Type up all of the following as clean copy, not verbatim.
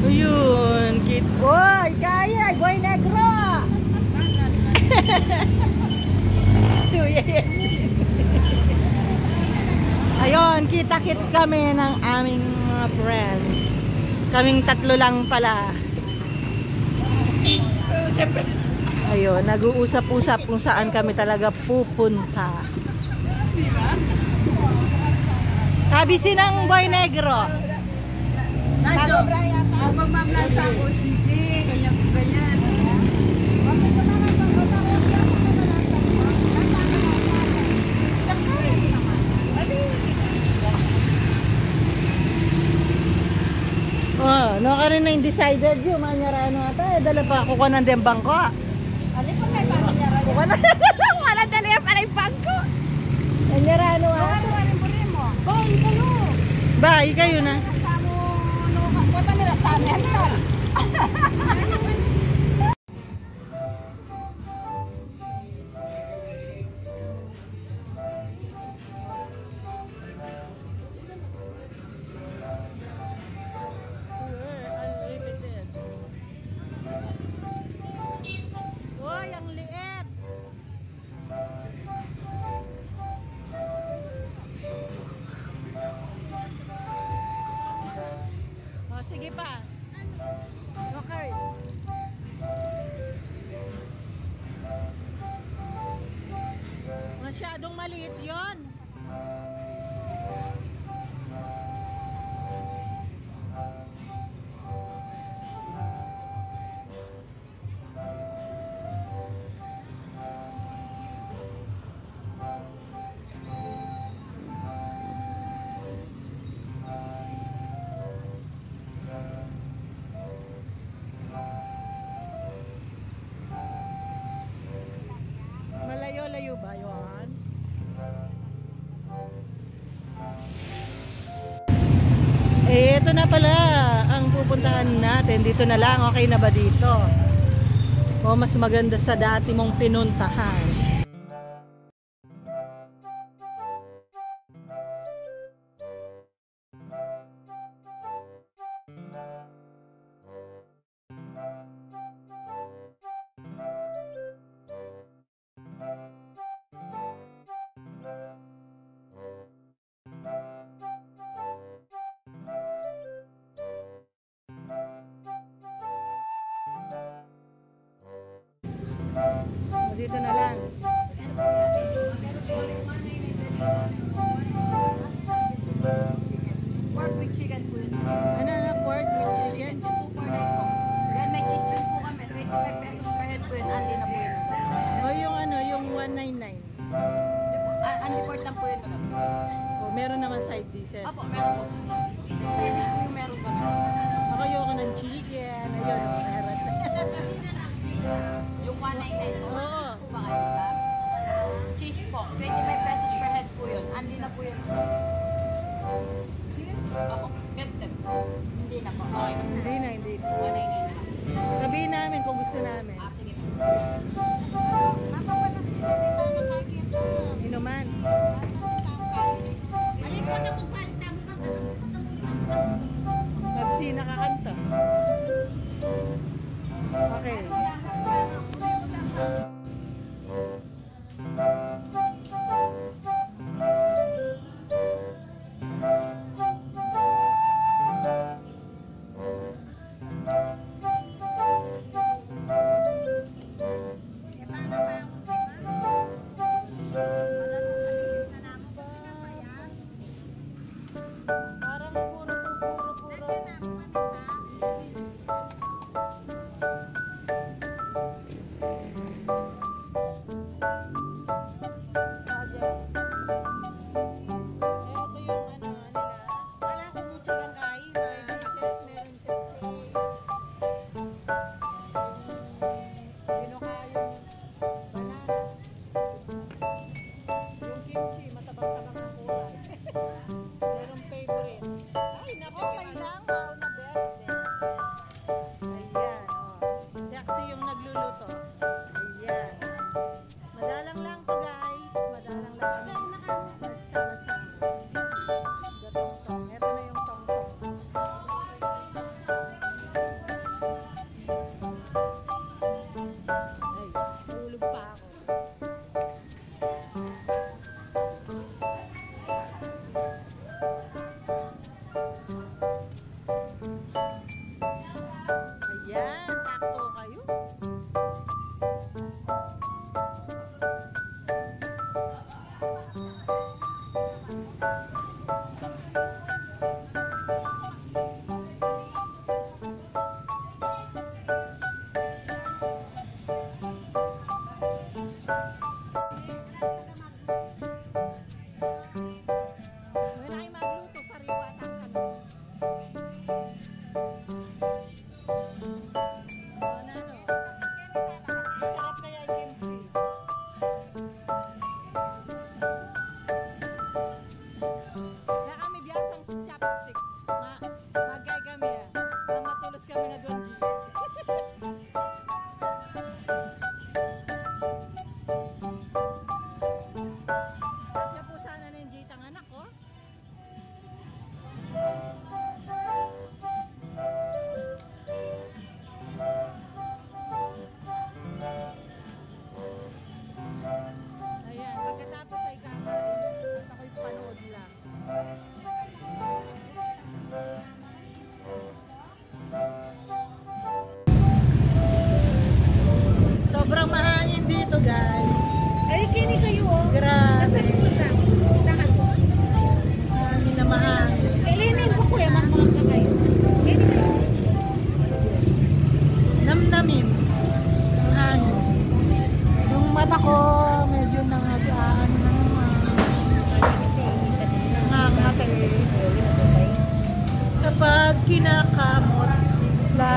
Ayun, kit. Oy, kaya, boy negro. Ayun, kita-kits kami ng aming mga friends. Kaming tatlo lang pala. Ayun, nag-uusap-usap kung saan kami talaga pupunta. Sabi sinang boy negro. Nadyo, ang magmamlansa ko, sige, ganyan. Oh, no ka rin na indecided yung manyara ano ata. Dala pa ako ka ng dembang ko. Alin pa kayo pa manyara yan? Wala dala yan pala yung bangko. Manyara ano ata. Oh, ikayo. Ba, ikayo na. Kota mi rastami antar. Uy, ang liit. Oh, sige pa. Okay. Masyadong maliit yon. Malayo-layo ba yun? Eh, ito na pala ang pupuntahan natin. Dito na lang. Okay na ba dito? O mas maganda sa dati mong pinuntahan? Dito na lang. Pork with chicken po yun. Ano na, pork with chicken? 2 per night po. Then may cheese din po kami. 25 pesos per head po yun. Unli na po yun. O yung ano, yung 199. Unli port lang po yun. O meron naman side dishes. Apo, meron po. Side dish po yung meron kami. Ako ayoko ng chicken. Ayun, meron. Yung 199 po. Oo. Cheese po ba kayo? Diba? Cheese po. 25 pesos per head po yun. Unli na po yun. Cheese? Apo. Ketchup. Hindi na po. Okay na po. Hindi na, hindi. 199 na lang. Sabihin namin kung gusto namin. Ah, sige po. Inuman. Mabsi nakakanta. Okay. Parang puro. Merong favorite. Ay, nako, may langaw na best.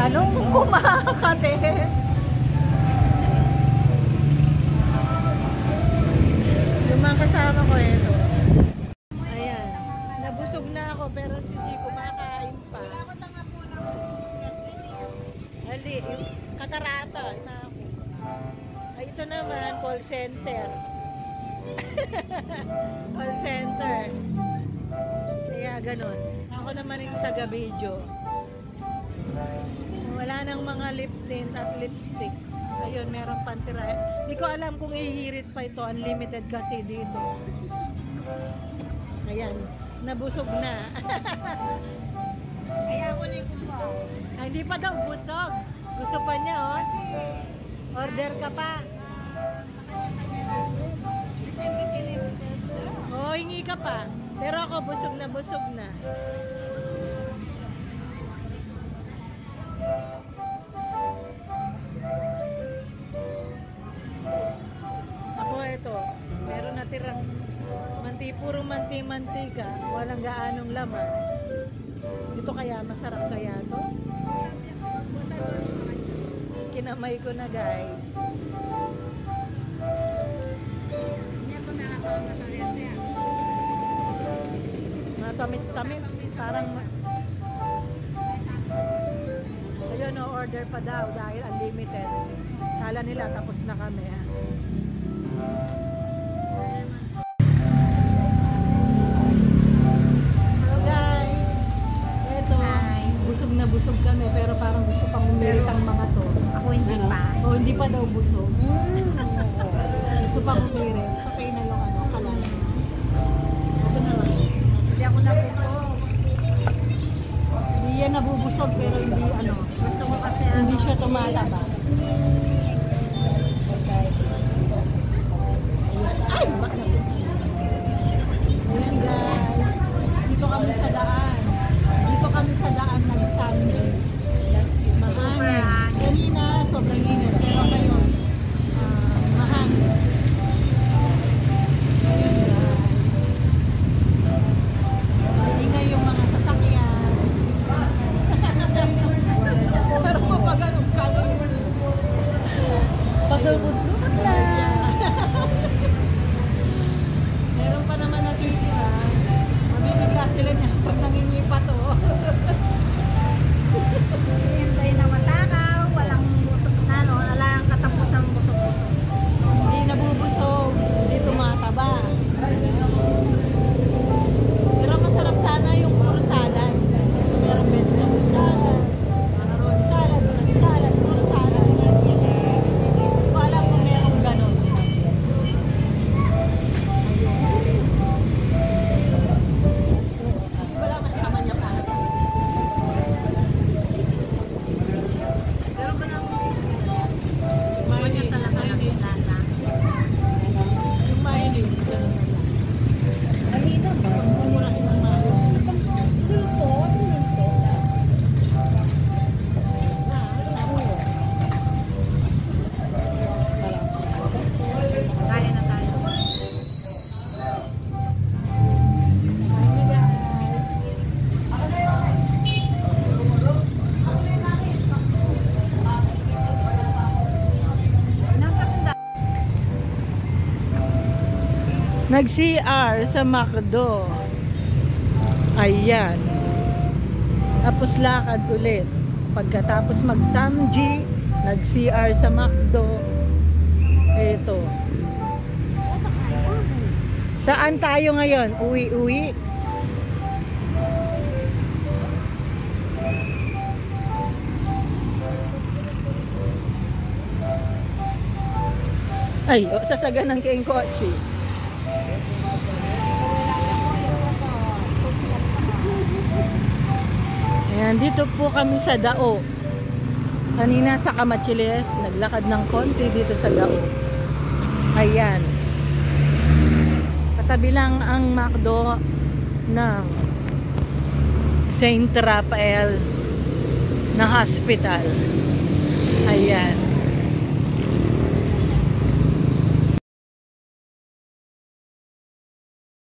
Anong kumakate? Yung mga kasama ko ito. Ayan. Nabusog na ako pero si G kumakain pa. Hali, yung katarata. Ay, ito naman, call center. Call center. Kaya ganun. Ako naman yung taga-video. Wala nang mga lip tint at lipstick. Ayun, merong pantira. Hindi ko alam kung ihirit pa ito. Unlimited kasi dito. Ayan, nabusog na. Kaya ako na yung kumpa. Ay, hindi pa daw busog. Gusto pa niya, oh. Order ka pa. Oh, hingi ka pa. Pero ako busog na busog na. Ako ito, meron natirang puro manti-mantika, walang gaanong laman. Ito kaya masarap kaya to? Kinamay ko na, guys. Matamis-tamis, parang ayun, no, order pa daw dahil unlimited. Kala nila tapos na kami, ha. Hello guys, eto, busog na busog kami pero parang gusto pang umirit ang mga to. Ako hindi pa. Oh, hindi pa daw busog. Gusto pang umirit. Patay na yung ano, kalan. Ito na lang. Hindi ako nabusog. Hindi yan nabubusog pero hindi ano. Gusto ko kasi Hindi siya tumataba. Ay! Ayan guys. Dito kami sa daan. Dito kami sa daan ng Sunday. Mahangin. Kanina sobrang init. Pero ngayon mahangin. Ayan guys. Maingay yung mga sasakyan. Pero pag ganun ka pasulbot-sulbot lang. Meron pa naman natitira. Mamimigla sila niya pag nangingi pa to. hintay na matakaw, walang busog na, no? Walang katapusang busog-busog. Hindi nabubusog. Hindi tumataba. Pero masarap sana yung puro salad. Meron vegetable salad, macaroni salad, fruit salad, puro salad. Hindi ko alam kung meron ganon. Hindi ba lang naman niya pa? Pero ba nang Mayonnaise talaga mayonnaise. nagulala? Yung mayonnaise, ganun na lang. Alina mo. Mumurahin ng mayonnaise. Luto? Luto? Kaya na tayo. Nakakanda. Nag-CR sa McDo. Ayan. Tapos lakad ulit. Pagkatapos mag-Samji, nag-CR sa McDo. Ito. Saan tayo ngayon? Uwi-uwi? Ay, sasagan ng kayong kotse. Ayan, dito po kami sa Dao. Kanina sa Kamachiles, naglakad ng konti dito sa Dao. Ayan. Katabi lang ang McDo ng Saint Raphael na hospital. Ayan.